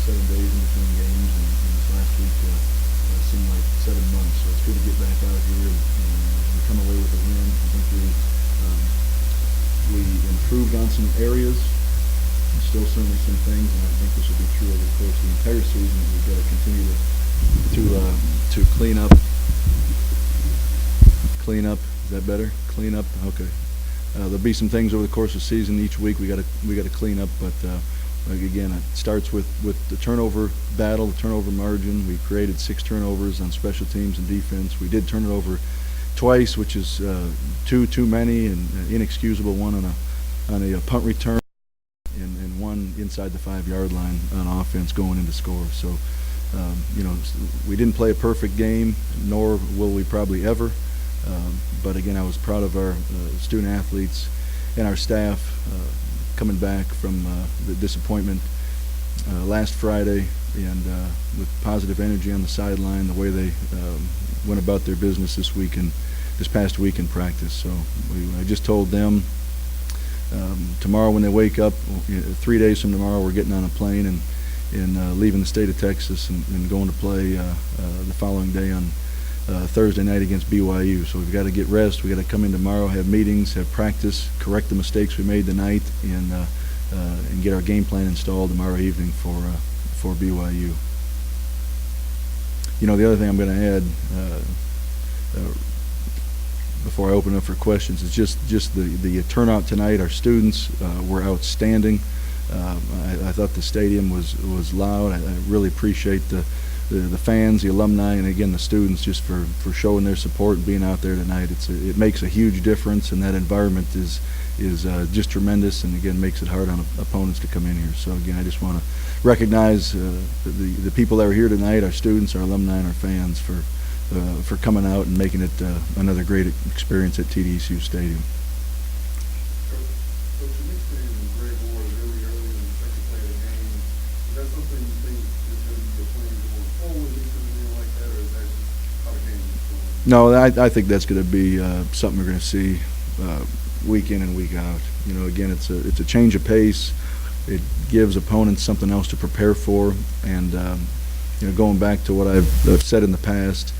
7 days in between games, and this last week seemed like 7 months. So it's good to get back out here and come away with a win. I think we improved on some areas. There's still certainly some things, and I think this will be true over the course of the entire season. We've got to continue to clean up. Clean up. Is that better? Clean up. Okay. There'll be some things over the course of the season. Each week we got to clean up, but again, it starts with the turnover battle, the turnover margin. We created 6 turnovers on special teams and defense. We did turn it over twice, which is too many, and inexcusable. One on a punt return, and one inside the 5-yard line on offense going into score. So, we didn't play a perfect game, nor will we probably ever. But again, I was proud of our student athletes and our staff coming back from the disappointment last Friday, and with positive energy on the sideline, the way they went about their business this past week in practice. So I just told them tomorrow when they wake up, 3 days from tomorrow, we're getting on a plane and leaving the state of Texas and going to play the following day on Thursday night against BYU. So we've got to get rest. We've got to come in tomorrow, have meetings, have practice, correct the mistakes we made tonight, and get our game plan installed tomorrow evening for BYU. The other thing I'm going to add before I open up for questions is just the turnout tonight. Our students were outstanding. I thought the stadium was loud. I really appreciate the fans, the alumni, and again the students just for showing their support and being out there tonight. It makes a huge difference, and that environment is just tremendous, and again makes it hard on opponents to come in here. So again, I just want to recognize the people that are here tonight, our students, our alumni, and our fans for coming out and making it another great experience at TDSU Stadium. No, I think that's going to be something we're going to see week in and week out. Again, it's a change of pace. It gives opponents something else to prepare for, and going back to what I've said in the past,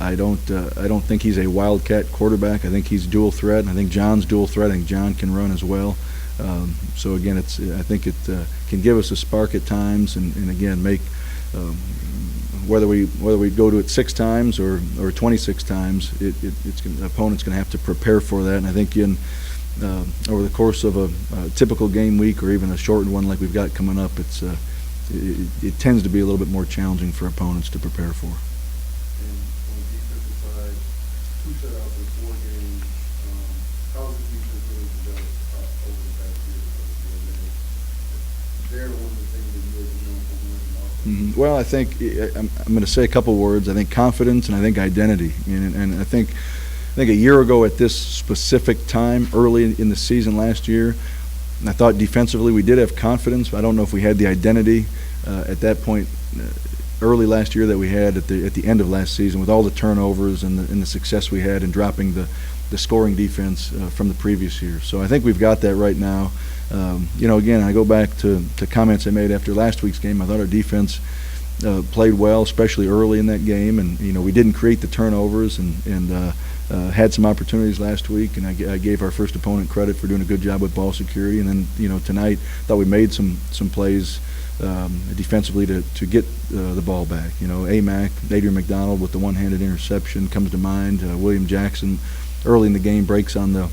I don't think he's a wildcat quarterback. I think he's dual threat, and I think John's dual threat. I think John can run as well. So again, I think it can give us a spark at times, and again make. Whether we go to it 6 times or 26 times, the opponent's going to have to prepare for that. And I think over the course of a typical game week or even a shortened one like we've got coming up, it tends to be a little bit more challenging for opponents to prepare for. And on the defensive side, 2 shutouts in 4 games. How has the defense really developed over the past year? They're one of the things that you have known for winning offense. Well, I think I'm going to say a couple words. I think confidence and I think identity. And I think a year ago at this specific time, early in the season last year, I thought defensively we did have confidence, but I don't know if we had the identity at that point early last year that we had at the end of last season with all the turnovers and the success we had in dropping the scoring defense from the previous year. So I think we've got that right now. Again, I go back to comments I made after last week's game. I thought our defense played well, especially early in that game, and we didn't create the turnovers and had some opportunities last week, and I gave our first opponent credit for doing a good job with ball security. And then tonight, thought we made some plays defensively to get the ball back. AMAC, Adrian McDonald with the one-handed interception comes to mind. William Jackson early in the game breaks on the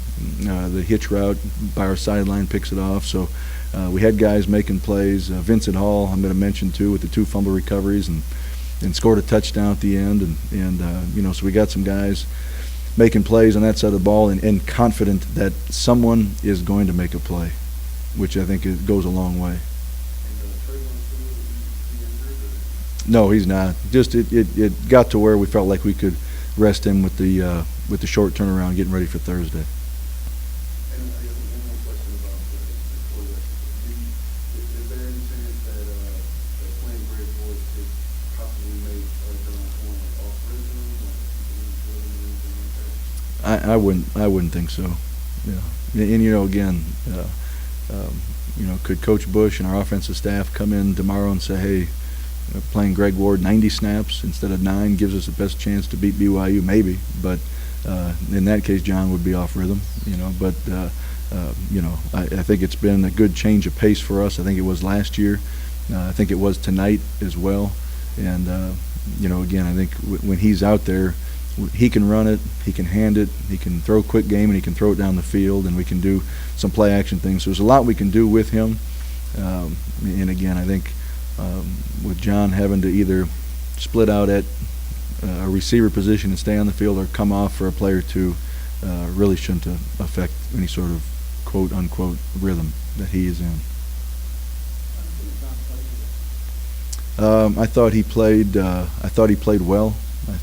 hitch route by our sideline, picks it off. So we had guys making plays. Vincent Hall, I'm going to mention too, with the 2 fumble recoveries and scored a touchdown at the end. And so we got some guys making plays on that side of the ball and confident that someone is going to make a play, which I think goes a long way. No, he's not. Just it got to where we felt like we could rest him with the short turnaround, getting ready for Thursday. And I guess one more question about the quarterback. Is there any chance that playing Great Boys could possibly make John Corn off rhythm, or anything like that? I wouldn't think so. Yeah, and again, could Coach Bush and our offensive staff come in tomorrow and say, hey, playing Greg Ward 90 snaps instead of 9 gives us the best chance to beat BYU? Maybe, but in that case, John would be off rhythm. But I think it's been a good change of pace for us. I think it was last year. I think it was tonight as well. And again, I think when he's out there, he can run it, he can hand it, he can throw a quick game, and he can throw it down the field, and we can do some play action things. So there's a lot we can do with him. And again, I think with John having to either split out at a receiver position and stay on the field or come off for a play or two, really shouldn't affect any sort of quote-unquote rhythm that he is in. I thought he played well. I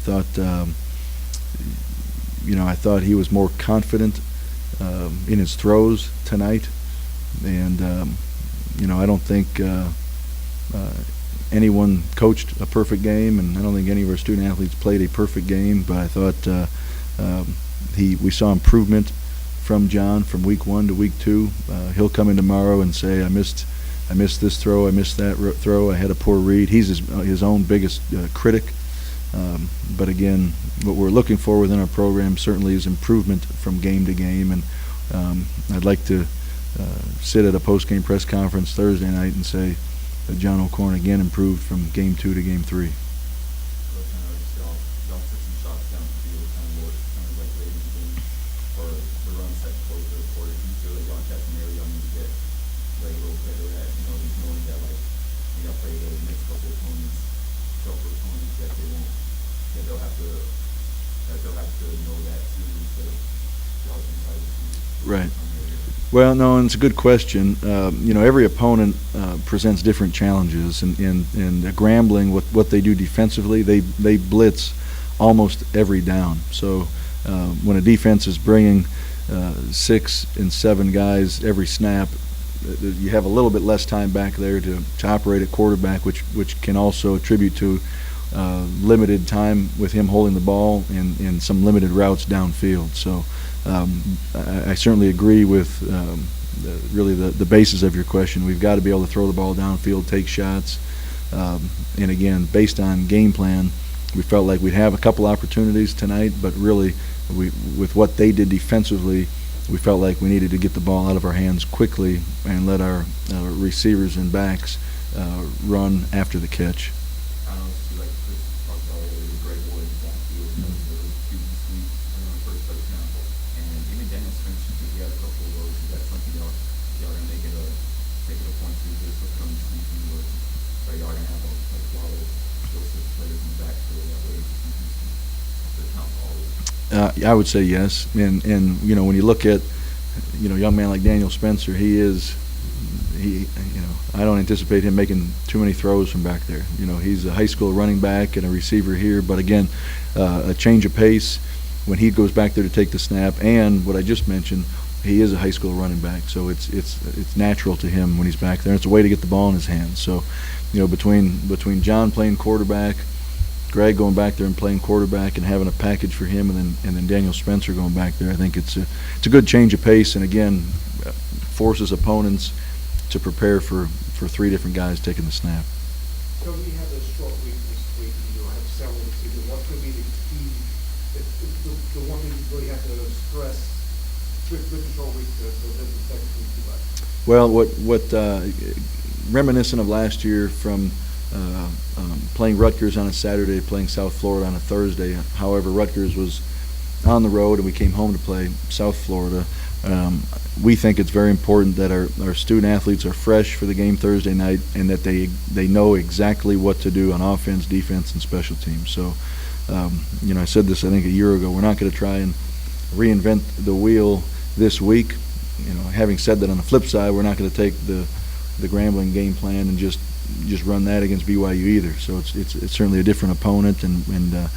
thought he was more confident in his throws tonight, and I don't think anyone coached a perfect game, and I don't think any of our student athletes played a perfect game. But I thought we saw improvement from John from week 1 to week 2. He'll come in tomorrow and say, I missed this throw, I missed that throw, I had a poor read. He's his own biggest critic. But again, what we're looking for within our program certainly is improvement from game to game. And I'd like to sit at a post-game press conference Thursday night and say that John O'Korn again improved from game 2 to game 3. Right. Well, no, and it's a good question. Every opponent presents different challenges, and Grambling, what they do defensively, they blitz almost every down. So when a defense is bringing 6 and 7 guys every snap, you have a little bit less time back there to operate at quarterback, which can also attribute to limited time with him holding the ball and some limited routes downfield. So I certainly agree with really the basis of your question. We've got to be able to throw the ball downfield, take shots, and again, based on game plan, we felt like we'd have a couple opportunities tonight, but really, with what they did defensively, we felt like we needed to get the ball out of our hands quickly and let our receivers and backs run after the catch. I would say yes, and when you look at a young man like Daniel Spencer, I don't anticipate him making too many throws from back there. He's a high school running back and a receiver here, but again, a change of pace when he goes back there to take the snap, and what I just mentioned, he is a high school running back, so it's natural to him when he's back there. It's a way to get the ball in his hands. So, between John playing quarterback, Greg going back there and playing quarterback and having a package for him, and then Daniel Spencer going back there, I think it's a good change of pace, and again, forces opponents to prepare for 3 different guys taking the snap. So we have a short week this week. Have several this season. What's going to be the key? The one thing you really have to stress with the short week so it doesn't affect you too much. Well, what reminiscent of last year from playing Rutgers on a Saturday, playing South Florida on a Thursday. However, Rutgers was on the road and we came home to play South Florida. We think it's very important that our student athletes are fresh for the game Thursday night and that they know exactly what to do on offense, defense, and special teams. So, I said this I think a year ago. We're not going to try and reinvent the wheel this week. Having said that, on the flip side, we're not going to take the Grambling game plan and just run that against BYU either. So it's certainly a different opponent, and we're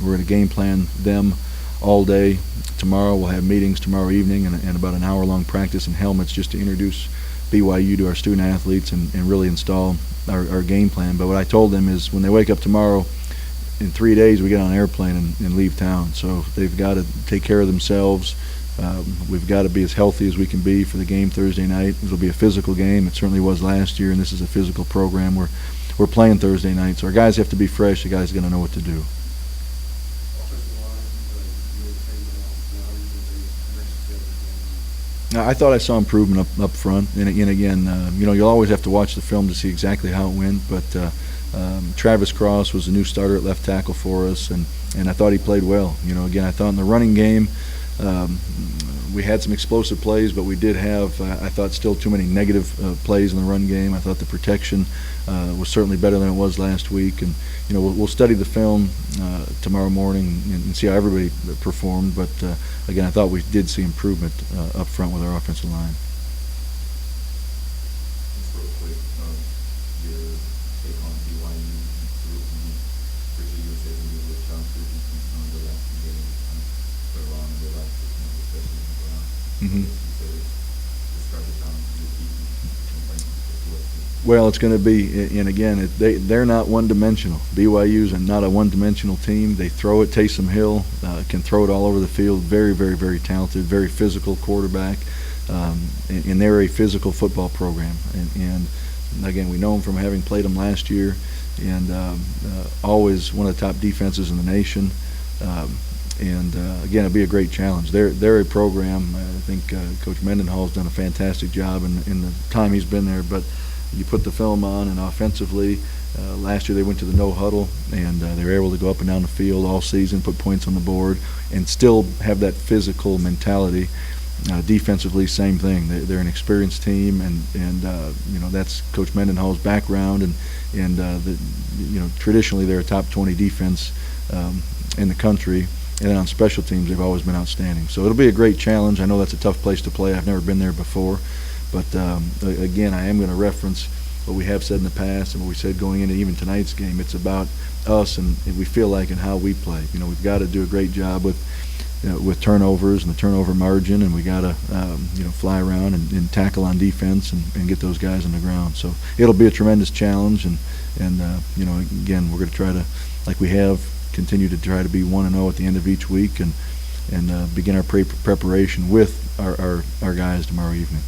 going to game plan them all day. Tomorrow we'll have meetings tomorrow evening and about an hour-long practice in helmets just to introduce BYU to our student athletes and really install our game plan. But what I told them is when they wake up tomorrow, in 3 days we get on an airplane and leave town. So they've got to take care of themselves, We've got to be as healthy as we can be for the game Thursday night. It'll be a physical game. It certainly was last year, and this is a physical program. We're playing Thursday night, so our guys have to be fresh. The guys are going to know what to do. Now, I thought I saw improvement up front, and again, you'll always have to watch the film to see exactly how it went. But Travis Cross was a new starter at left tackle for us, and I thought he played well. Again, I thought in the running game we had some explosive plays, but we did have, I thought, still too many negative plays in the run game. I thought the protection was certainly better than it was last week, and we'll study the film tomorrow morning and see how everybody performed. But again, I thought we did see improvement up front with our offensive line. Just real quick, your take on BYU procedure taking you with challenges on the last few games, put on the last especially in the ground. Mm-hmm. You Well, it's going to be, and again, they're not one-dimensional. BYU's are not a one-dimensional team. They throw it. Taysom Hill can throw it all over the field. Very, very, very talented, very physical quarterback, and they're a physical football program. And again, we know them from having played them last year, and always one of the top defenses in the nation. And again, it'll be a great challenge. They're a program. I think Coach Mendenhall's done a fantastic job in the time he's been there, but you put the film on, and offensively, last year they went to the no huddle, and they were able to go up and down the field all season, put points on the board, and still have that physical mentality. Defensively, same thing. They're an experienced team, and that's Coach Mendenhall's background, and traditionally they're a top 20 defense in the country. And then on special teams, they've always been outstanding. So it'll be a great challenge. I know that's a tough place to play. I've never been there before. But again, I am going to reference what we have said in the past and what we said going into even tonight's game. It's about us and we feel like and how we play. We've got to do a great job with turnovers and the turnover margin, and we got to fly around and tackle on defense and get those guys on the ground. So it'll be a tremendous challenge, and again, we're going to try to, like we have, continue to try to be 1-0 at the end of each week and begin our preparation with our guys tomorrow evening.